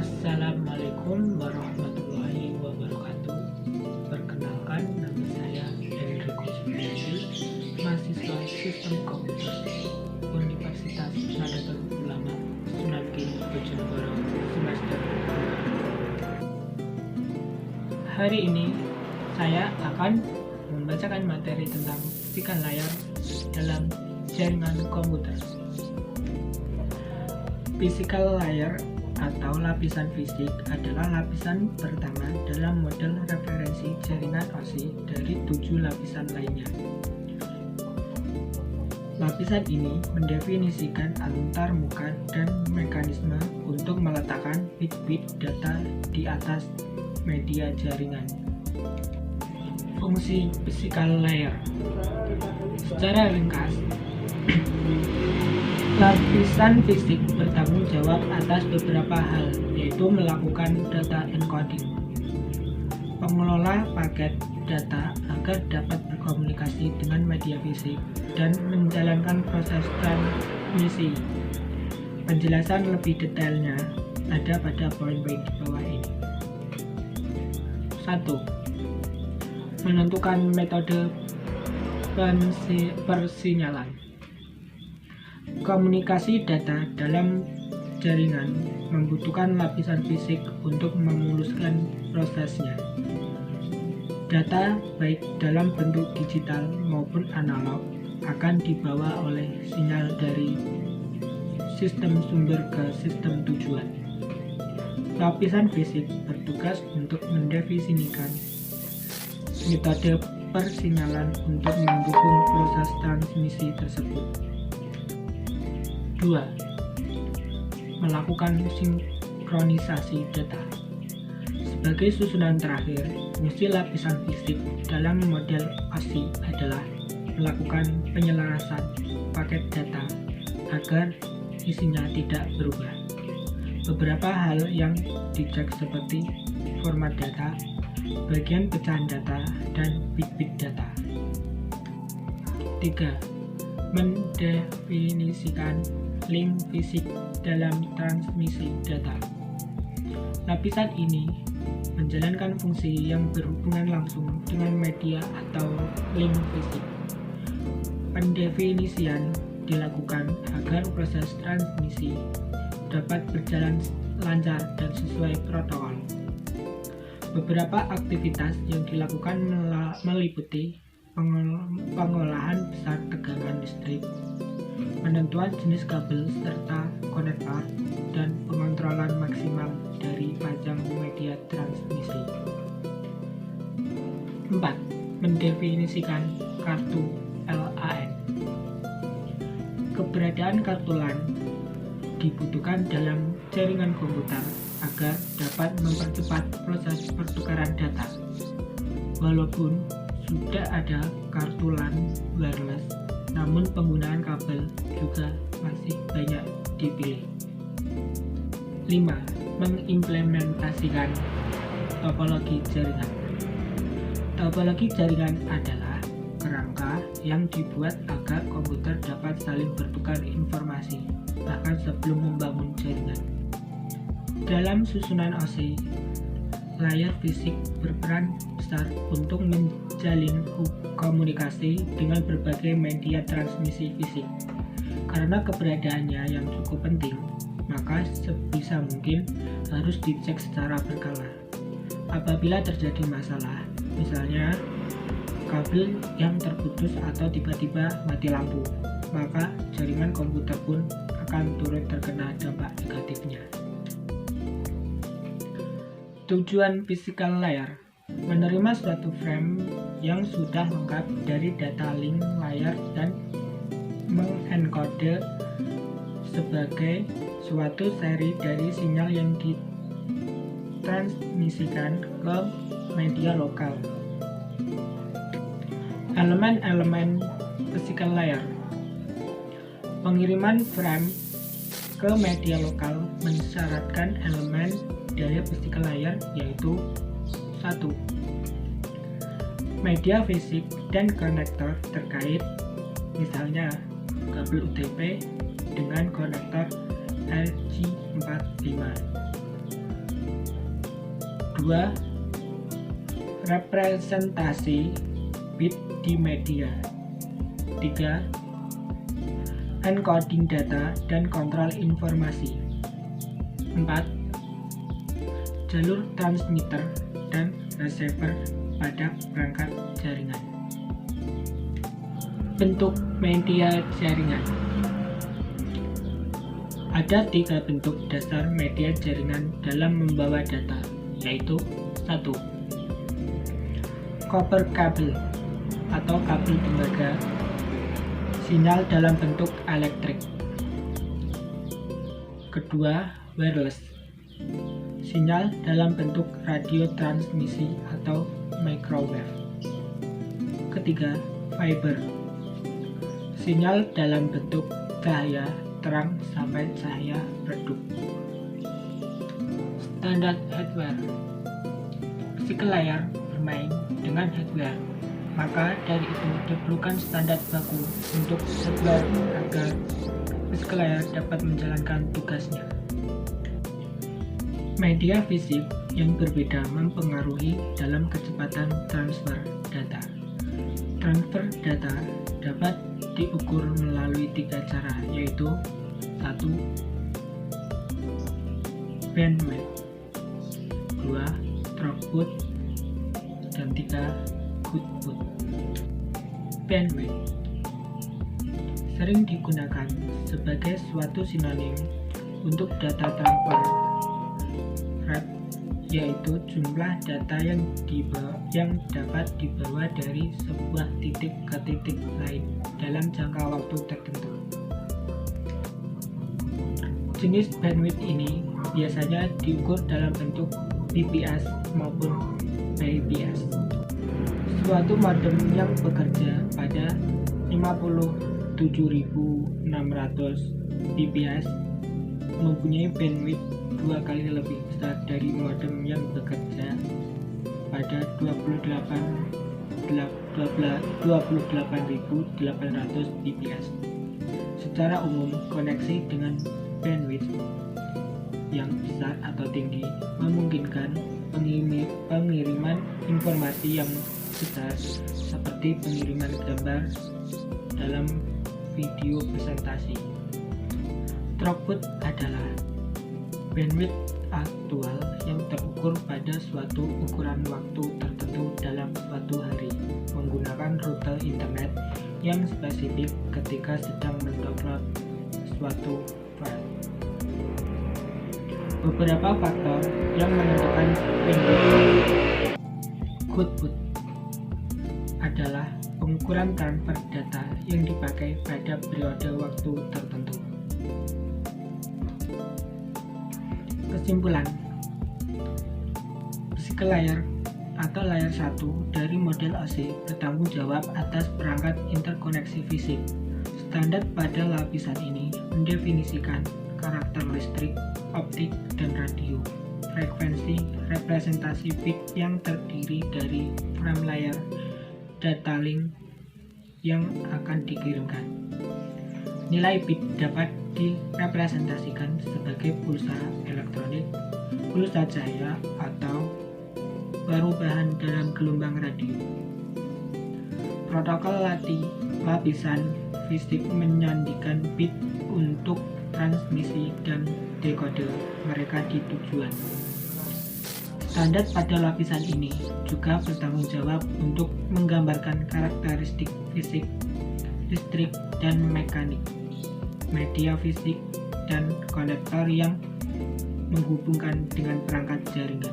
Assalamualaikum warahmatullahi wabarakatuh. Perkenalkan, nama saya Enrico Supriyadi, mahasiswa Sistem Komputer Universitas Nahdlatul Ulama Sunan Kudus Bojonegoro semester 2. Hari ini saya akan membacakan materi tentang fisika layar dalam jaringan komputer. Physical layer atau lapisan fisik adalah lapisan pertama dalam model referensi jaringan OSI dari 7 lapisan lainnya. Lapisan ini mendefinisikan antarmuka dan mekanisme untuk meletakkan bit-bit data di atas media jaringan. Fungsi physical layer secara ringkas, lapisan fisik bertanggung jawab atas beberapa hal, yaitu melakukan data encoding, pengelola paket data agar dapat berkomunikasi dengan media fisik, dan menjalankan proses transmisi. Penjelasan lebih detailnya ada pada poin-poin di bawah ini. 1. Menentukan metode persinyalan. Komunikasi data dalam jaringan membutuhkan lapisan fisik untuk memuluskan prosesnya. Data, baik dalam bentuk digital maupun analog, akan dibawa oleh sinyal dari sistem sumber ke sistem tujuan. Lapisan fisik bertugas untuk mendefinisikan metode persinyalan untuk mendukung proses transmisi tersebut. 2. Melakukan sinkronisasi data. Sebagai susunan terakhir, fungsi lapisan fisik dalam model OSI adalah melakukan penyelarasan paket data agar isinya tidak berubah. Beberapa hal yang dicek seperti format data, bagian pecahan data, dan bit-bit data. 3. Mendefinisikan link fisik dalam transmisi data. Lapisan ini menjalankan fungsi yang berhubungan langsung dengan media atau link fisik. Pendefinisian dilakukan agar proses transmisi dapat berjalan lancar dan sesuai protokol. Beberapa aktivitas yang dilakukan meliputi pengolahan besar tegangan listrik, penentuan jenis kabel serta konektor, dan pengontrolan maksimal dari panjang media transmisi. 4. Mendefinisikan kartu LAN. Keberadaan kartu LAN dibutuhkan dalam jaringan komputer agar dapat mempercepat proses pertukaran data. Walaupun sudah ada kartu LAN wireless, namun penggunaan kabel juga masih banyak dipilih. 5. Mengimplementasikan topologi jaringan. Topologi jaringan adalah kerangka yang dibuat agar komputer dapat saling bertukar informasi bahkan sebelum membangun jaringan. Dalam susunan OSI, layar fisik berperan besar untuk menjalin komunikasi dengan berbagai media transmisi fisik. Karena keberadaannya yang cukup penting, maka sebisa mungkin harus dicek secara berkala. Apabila terjadi masalah, misalnya kabel yang terputus atau tiba-tiba mati lampu, maka jaringan komputer pun akan turut terkena dampak negatifnya. Tujuan physical layer: menerima suatu frame yang sudah lengkap dari data link layar dan mengenkode sebagai suatu seri dari sinyal yang ditransmisikan ke media lokal. Elemen-elemen physical layer. Pengiriman frame ke media lokal mensyaratkan elemen dari physical layer, yaitu 1. Media fisik dan konektor terkait, misalnya kabel UTP dengan konektor RJ45. 2. Representasi bit di media. 3. Encoding data dan kontrol informasi. 4. Jalur transmitter dan receiver pada perangkat jaringan. Bentuk media jaringan. Ada 3 bentuk dasar media jaringan dalam membawa data, yaitu 1. Copper cable atau kabel tembaga, sinyal dalam bentuk elektrik. Kedua, wireless, sinyal dalam bentuk radio transmisi atau microwave. Ketiga, fiber, sinyal dalam bentuk cahaya terang sampai cahaya redup. Standar hardware. Physical layer bermain dengan hardware, maka dari itu diperlukan standar baku untuk hardware agar physical layer dapat menjalankan tugasnya. Media fisik yang berbeda mempengaruhi dalam kecepatan transfer data. Transfer data dapat diukur melalui 3 cara, yaitu 1. Bandwidth, 2. Throughput, dan 3. Goodwood. Bandwidth sering digunakan sebagai suatu sinonim untuk data transfer rate, yaitu jumlah data yang dapat dibawa dari sebuah titik ke titik lain dalam jangka waktu tertentu. Jenis bandwidth ini biasanya diukur dalam bentuk bps maupun bps. Suatu modem yang bekerja pada 57.600 bps mempunyai bandwidth 2 kali lebih besar dari modem yang bekerja pada 28.800 bps. Secara umum, koneksi dengan bandwidth yang besar atau tinggi memungkinkan pengiriman informasi yang besar, seperti pengiriman gambar dalam video presentasi. Throughput adalah bandwidth aktual yang terukur pada suatu ukuran waktu tertentu dalam suatu hari menggunakan rute internet yang spesifik ketika sedang mendownload suatu file. Beberapa faktor yang menentukan bandwidth. Goodwood adalah pengukuran transfer data yang dipakai pada periode waktu tertentu. Kesimpulan, physical layer atau layer 1 dari model OSI bertanggung jawab atas perangkat interkoneksi fisik. Standar pada lapisan ini mendefinisikan karakteristik optik dan radio, frekuensi, representasi bit yang terdiri dari frame layer, data link yang akan dikirimkan. Nilai bit dapat direpresentasikan sebagai pulsa elektronik, pulsa cahaya, atau perubahan dalam gelombang radio. Protokol lapisan fisik menyandingkan bit untuk transmisi dan dekode mereka di tujuan. Standar pada lapisan ini juga bertanggung jawab untuk menggambarkan karakteristik fisik, listrik, dan mekanik, media fisik, dan konektor yang menghubungkan dengan perangkat jaringan.